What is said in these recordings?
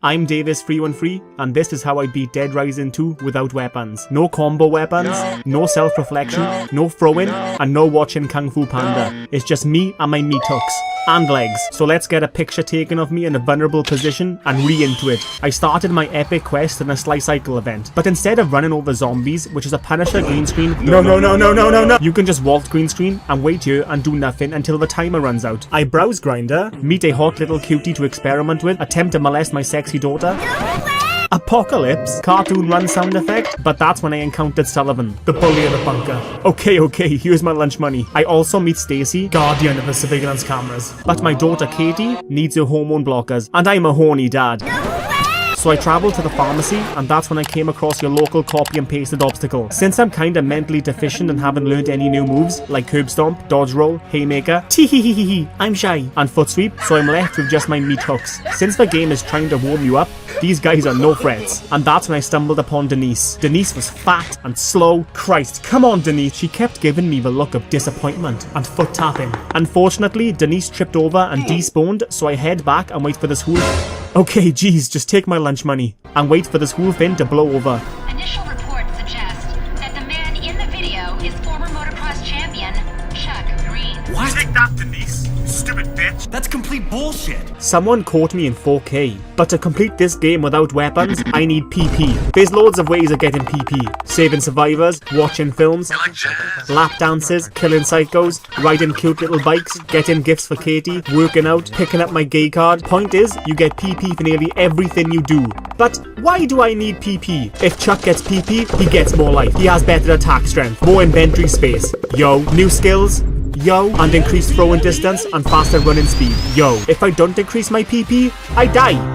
I'm Davis313, and this is how I beat Dead Rising 2 without weapons. No combo weapons, no self-reflection, no throwing, and no watching Kung Fu Panda. It's just me and my meat hooks. And legs. So let's get a picture taken of me in a vulnerable position and re-into it. I started my epic quest in a slice cycle event, but instead of running over zombies, which is a Punisher green screen, no, you can just vault green screen and wait here and do nothing until the timer runs out. I browse Grindr, meet a hot little cutie to experiment with, attempt to molest my sexy daughter. Apocalypse, cartoon run sound effect, but that's when I encountered Sullivan, the bully of the bunker. Okay, here's my lunch money. I also meet Stacy, guardian of the surveillance cameras. But my daughter Katie needs her hormone blockers, and I'm a horny dad. So I travelled to the pharmacy, and that's when I came across your local copy and pasted obstacle. Since I'm kinda mentally deficient and haven't learned any new moves, like curb stomp, dodge roll, haymaker, tee-hee-hee-hee, I'm shy, and foot sweep, so I'm left with just my meat hooks. Since the game is trying to warm you up, these guys are no threats. And that's when I stumbled upon Denise. Denise was fat and slow. Christ, come on Denise. She kept giving me the look of disappointment and foot tapping. Unfortunately, Denise tripped over and despawned, so I head back and wait for this whole... Okay, geez, just take my lunch money and wait for this whole thing to blow over. Initial reports suggest that the man in the video is former motocross champion Chuck Greene. What? Take that, Denise, you stupid bitch. That's complete bullshit. Someone caught me in 4K, but to complete this game without weapons, I need PP. There's loads of ways of getting PP. Saving survivors, watching films, lap dances, killing psychos, riding cute little bikes, getting gifts for Katie, working out, picking up my gay card. Point is, you get PP for nearly everything you do. But why do I need PP? If Chuck gets PP, he gets more life. He has better attack strength, more inventory space. Yo, new skills. Yo, and increased throwing distance and faster running speed. Yo, if I don't increase my PP, I die.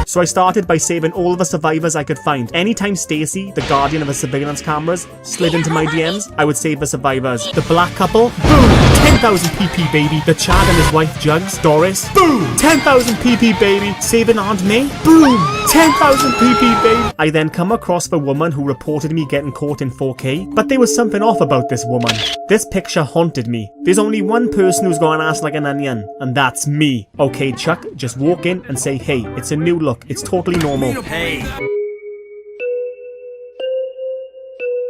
So I started by saving all the survivors I could find. Anytime Stacy, the guardian of the surveillance cameras, slid into my DMs, I would save the survivors. The black couple, boom, 10,000 PP baby. The Chad and his wife Jugs, Doris, boom, 10,000 PP baby. Saving Aunt May, boom, 10,000 PP baby. I then come across the woman who reported me getting caught in 4K, but there was something off about this woman. This picture haunted me. There's only one person who's got an ass like an onion, and that's me. Okay, Chuck, just walk in and say, hey, it's a new look. It's totally normal. Hey.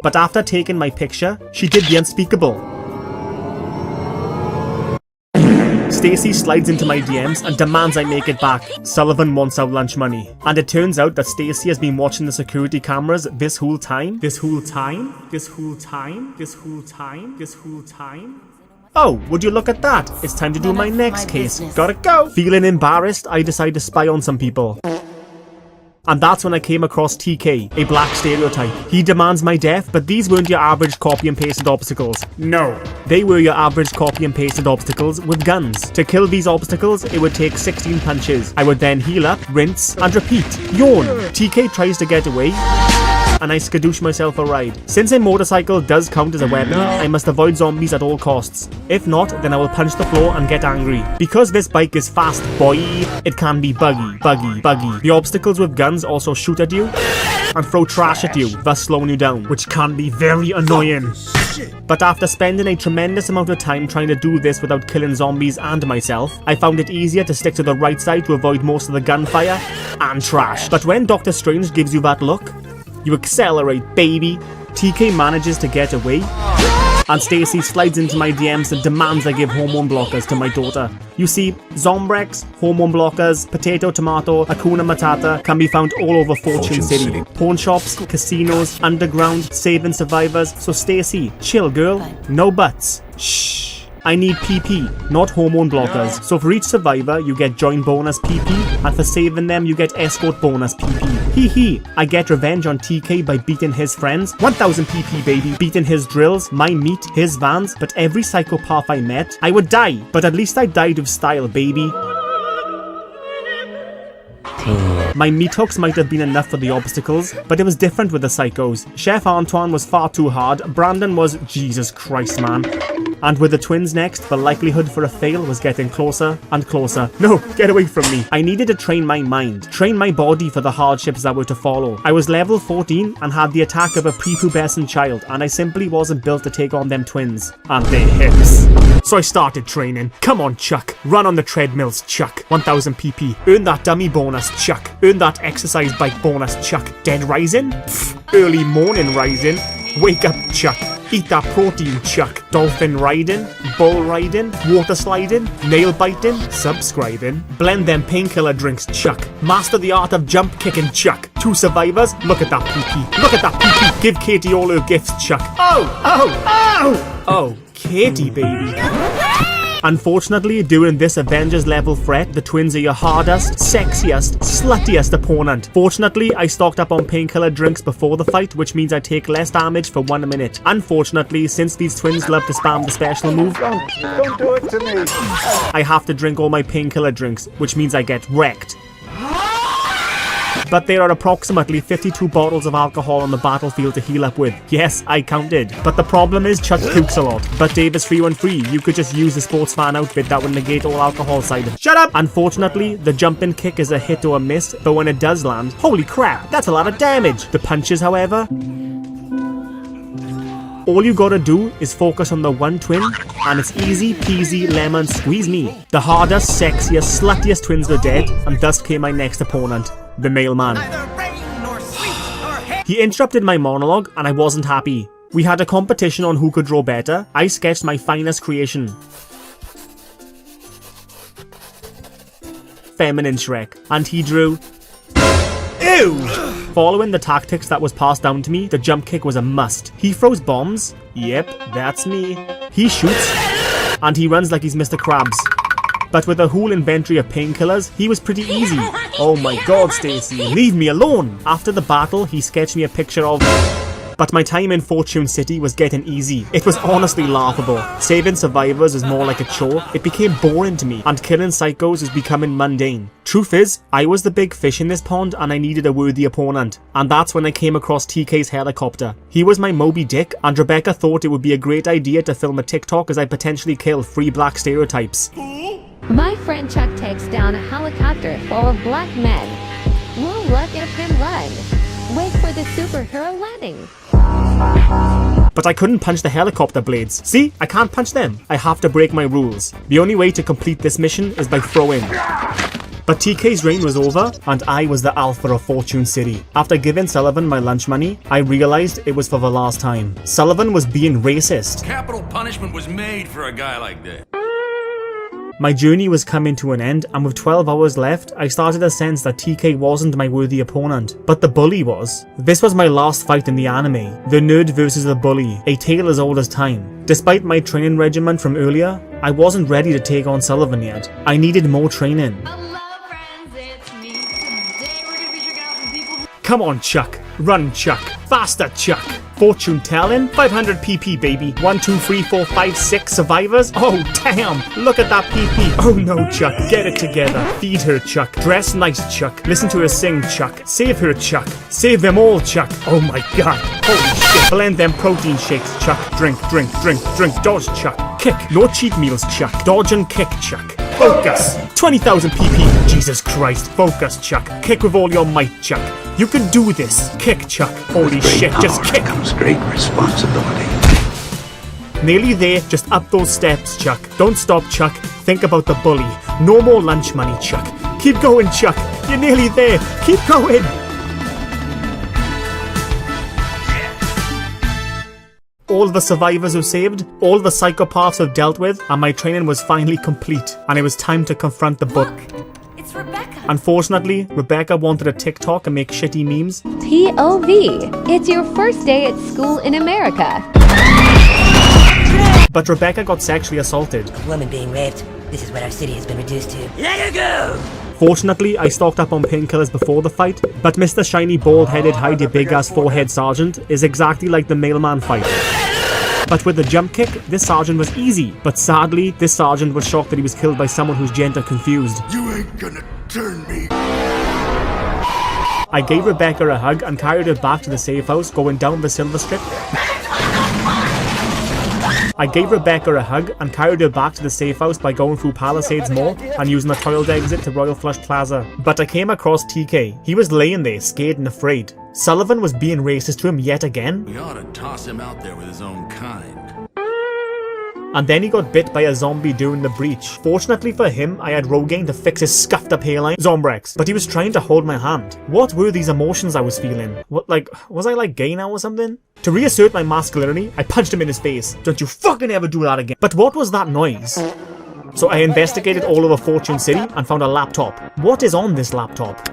But after taking my picture, she did the unspeakable. Stacy slides into my DMs and demands I make it back. Sullivan wants our lunch money. And it turns out that Stacy has been watching the security cameras this whole time. Oh, would you look at that? It's time to do my next case. Gotta go. Feeling embarrassed, I decide to spy on some people. And that's when I came across TK, a black stereotype. He demands my death, but these weren't your average copy and pasted obstacles. No. They were your average copy and pasted obstacles with guns. To kill these obstacles, it would take 16 punches. I would then heal up, rinse, and repeat. Yawn. TK tries to get away, and I skadoosh myself a ride. Since a motorcycle does count as a weapon, I must avoid zombies at all costs. If not, then I will punch the floor and get angry. Because this bike is fast, boy, it can be buggy. The obstacles with guns also shoot at you and throw trash at you, thus slowing you down, which can be very annoying. But after spending a tremendous amount of time trying to do this without killing zombies and myself, I found it easier to stick to the right side to avoid most of the gunfire and trash. But when Doctor Strange gives you that look, you accelerate, baby. TK manages to get away, and Stacy slides into my DMs and demands I give hormone blockers to my daughter. You see, Zombrex, hormone blockers, potato, tomato, Hakuna Matata can be found all over Fortune City. Pawn shops, casinos, underground, saving survivors. So Stacy, chill girl, no buts. Shh. I need PP, not hormone blockers. So for each survivor, you get join bonus PP, and for saving them, you get escort bonus PP. Hee hee, I get revenge on TK by beating his friends. 1000 PP baby, beating his drills, my meat, his vans, but every psychopath I met, I would die. But at least I died with style, baby. My meat hooks might have been enough for the obstacles, but it was different with the psychos. Chef Antoine was far too hard, Brandon was, Jesus Christ man, And with the twins next, the likelihood for a fail was getting closer and closer. No, get away from me. I needed to train my mind, train my body for the hardships that were to follow. I was level 14 and had the attack of a prepubescent child, and I simply wasn't built to take on them twins and their hips. So I started training. Come on, Chuck. Run on the treadmills, Chuck. 1000 pp. Earn that dummy bonus, Chuck. Earn that exercise bike bonus, Chuck. Dead rising? Pfft. Early morning rising? Wake up, Chuck. Eat that protein, Chuck. Dolphin riding, bull riding, water sliding, nail biting, subscribing. Blend them painkiller drinks, Chuck. Master the art of jump kicking, Chuck. 2 survivors, look at that PP. Look at that PP. Give Katie all her gifts, Chuck. Oh, Katie, baby. Unfortunately, during this Avengers level threat, the twins are your hardest, sexiest, sluttiest opponent. Fortunately, I stocked up on painkiller drinks before the fight, which means I take less damage for 1 minute. Unfortunately, since these twins love to spam the special move, Don't do it to me. I have to drink all my painkiller drinks, which means I get wrecked. But there are approximately 52 bottles of alcohol on the battlefield to heal up with. Yes, I counted. But the problem is Chuck pukes a lot. But Davis 313, you could just use the sports fan outfit that would negate all alcohol side. Shut up! Unfortunately, the jumping kick is a hit or a miss, but when it does land, holy crap, that's a lot of damage. The punches, however, all you gotta do is focus on the one twin, and it's easy peasy lemon squeeze me. The hardest, sexiest, sluttiest twins were dead, and thus came my next opponent, the mailman. He interrupted my monologue, and I wasn't happy. We had a competition on who could draw better. I sketched my finest creation, feminine Shrek, and he drew ew! Following the tactics that was passed down to me, the jump kick was a must. He throws bombs. Yep, that's me. He shoots. And he runs like he's Mr. Krabs. But with a whole inventory of painkillers, he was pretty easy. Oh my god, Stacy, leave me alone! After the battle, he sketched me a picture of... But my time in Fortune City was getting easy. It was honestly laughable. Saving survivors was more like a chore. It became boring to me, and killing psychos was becoming mundane. Truth is, I was the big fish in this pond and I needed a worthy opponent. And that's when I came across TK's helicopter. He was my Moby Dick, and Rebecca thought it would be a great idea to film a TikTok as I potentially kill 3 black stereotypes. My friend Chuck takes down a helicopter full of black men. We'll look at him run. Wait for the superhero landing. But I couldn't punch the helicopter blades. See, I can't punch them. I have to break my rules. The only way to complete this mission is by throwing. But TK's reign was over, and I was the alpha of Fortune City. After giving Sullivan my lunch money, I realized it was for the last time. Sullivan was being racist. Capital punishment was made for a guy like that. My journey was coming to an end, and with 12 hours left, I started to sense that TK wasn't my worthy opponent, but the bully was. This was my last fight in the anime, the nerd versus the bully, a tale as old as time. Despite my training regimen from earlier, I wasn't ready to take on Sullivan yet. I needed more training. Hello friends, it's me. Today we're gonna be checking out some people. Come on, Chuck. Run, Chuck. Faster, Chuck. Fortune telling? 500 PP, baby. 1, 2, 3, 4, 5, 6 survivors? Oh, damn. Look at that PP. Oh no, Chuck. Get it together. Feed her, Chuck. Dress nice, Chuck. Listen to her sing, Chuck. Save her, Chuck. Save them all, Chuck. Oh my god. Holy shit. Blend them protein shakes, Chuck. Drink, drink, drink, drink. Dodge, Chuck. Kick. No cheat meals, Chuck. Dodge and kick, Chuck. Focus. 20,000 PP. Jesus Christ. Focus, Chuck. Kick with all your might, Chuck. You can do this. Kick, Chuck. Holy shit, just kick. Comes great responsibility. Nearly there, just up those steps, Chuck. Don't stop, Chuck. Think about the bully. No more lunch money, Chuck. Keep going, Chuck. You're nearly there. Keep going. All the survivors were saved, all the psychopaths were dealt with, and my training was finally complete, and it was time to confront the book. It's Rebecca. Unfortunately, Rebecca wanted a TikTok and make shitty memes. POV. It's your first day at school in America. But Rebecca got sexually assaulted. A woman being raped. This is what our city has been reduced to. Let her go! Fortunately, I stocked up on painkillers before the fight, but Mr. Shiny Bald-Headed Hide Your Big-Ass Forehead Sergeant is exactly like the mailman fight. But with the jump kick, this sergeant was easy. But sadly, this sergeant was shocked that he was killed by someone who's gender confused. You ain't gonna turn me. I gave Rebecca a hug and carried her back to the safe house, going down the silver strip. I gave Rebecca a hug and carried her back to the safe house by going through Palisades Mall and using the toilet exit to Royal Flush Plaza. But I came across TK. He was laying there, scared and afraid. Sullivan was being racist to him yet again. We ought to toss him out there with his own kind. And then he got bit by a zombie during the breach. Fortunately for him, I had Rogaine to fix his scuffed up hairline, Zombrex, but he was trying to hold my hand. What were these emotions I was feeling? What, like, was I like gay now or something? To reassert my masculinity, I punched him in his face. Don't you fucking ever do that again. But what was that noise? So I investigated all over Fortune City and found a laptop. What is on this laptop?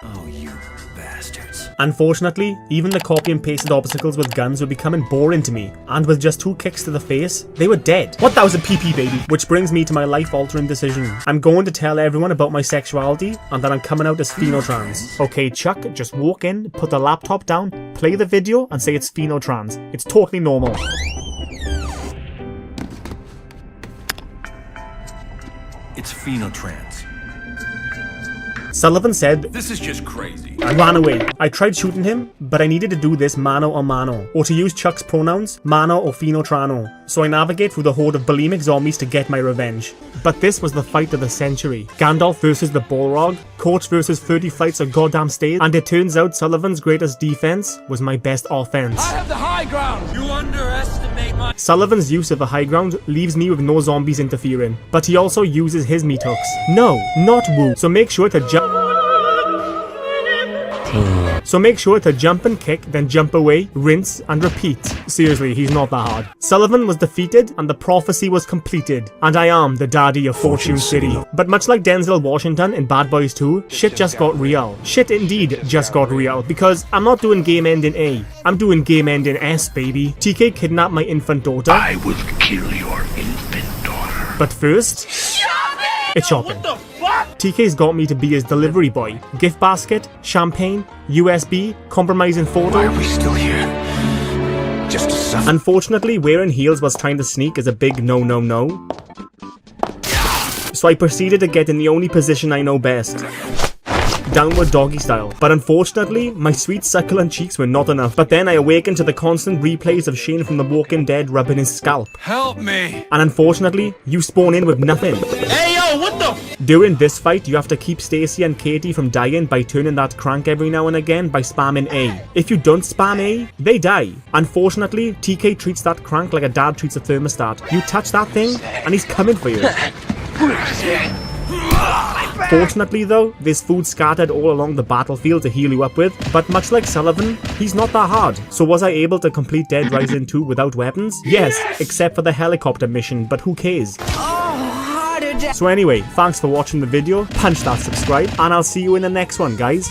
Oh, you bastards. Unfortunately, even the copy and pasted obstacles with guns were becoming boring to me, and with just 2 kicks to the face, they were dead. What, that was a PP, baby? Which brings me to my life-altering decision. I'm going to tell everyone about my sexuality, and that I'm coming out as phenotrans. Okay, Chuck, just walk in, put the laptop down, play the video, and say it's phenotrans. It's totally normal. It's phenotrans. Sullivan said, This is just crazy. I ran away. I tried shooting him, but I needed to do this mano a mano, or to use Chuck's pronouns, mano or phenotrano. So I navigate through the horde of bulimic zombies to get my revenge. But this was the fight of the century. Gandalf versus the Balrog, Coach versus 30 flights of goddamn stairs, and it turns out Sullivan's greatest defense was my best offense. I have the high ground. You underestimate my... Sullivan's use of the high ground leaves me with no zombies interfering, but he also uses his meat hooks. No, not woo. So make sure to jump and kick, then jump away, rinse, and repeat. Seriously, he's not that hard. Sullivan was defeated, and the prophecy was completed. And I am the daddy of Fortune City. But much like Denzel Washington in Bad Boys 2, shit just got real. Shit indeed just got real, because I'm not doing game ending A. I'm doing game ending S, baby. TK kidnapped my infant daughter. I will kill your infant daughter. But first... It's shopping. What the fuck? TK's got me to be his delivery boy. Gift basket, champagne, USB, compromising photo. Why are we still here? Just to suffer? Unfortunately, wearing heels was trying to sneak is a big no. So I proceeded to get in the only position I know best. Downward doggy style. But unfortunately, my sweet succulent cheeks were not enough. But then I awakened to the constant replays of Shane from The Walking Dead rubbing his scalp. Help me. And unfortunately, you spawn in with nothing. Hey, yo, what the... During this fight, you have to keep Stacy and Katie from dying by turning that crank every now and again by spamming A. If you don't spam A, they die. Unfortunately, TK treats that crank like a dad treats a thermostat. You touch that thing, and he's coming for you. Fortunately though, there's food scattered all along the battlefield to heal you up with, but much like Sullivan, he's not that hard. So was I able to complete Dead Rising 2 without weapons? Yes, except for the helicopter mission, but who cares? So anyway, thanks for watching the video, punch that subscribe, and I'll see you in the next one, guys.